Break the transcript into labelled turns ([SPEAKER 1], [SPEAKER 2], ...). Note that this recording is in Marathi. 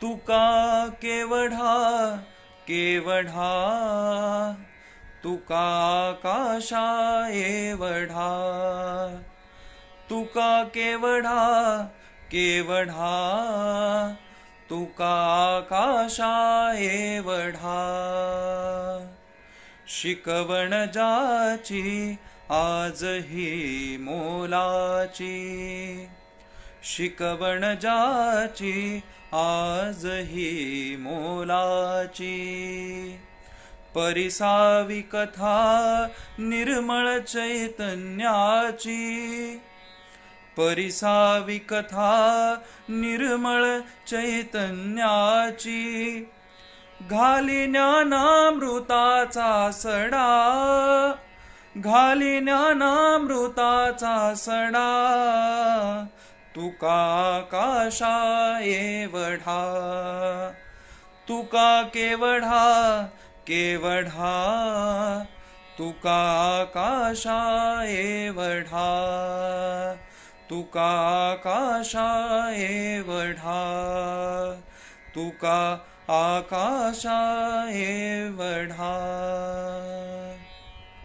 [SPEAKER 1] तुका केवढा केवढा, तुका आकाशा एवढा, तुका केवढा केवढा, तुका आकाशा एवढा. शिकवण ज्याची आजही मोलाची, शिकवण ज्याची आजही मोलाची. परिसावी कथा निर्मळ चैतन्याची, परिसावी कथा निर्मळ चैतन्याची. घाली ज्ञानामृताचा सडा, घाली ज्ञानामृताचा सडा, तुका आकाशा एवढा. तुका केवढा केवढा, तुका आकाशा एवढा, तुका आकाशा एवढा, तुका आकाशा एवढा.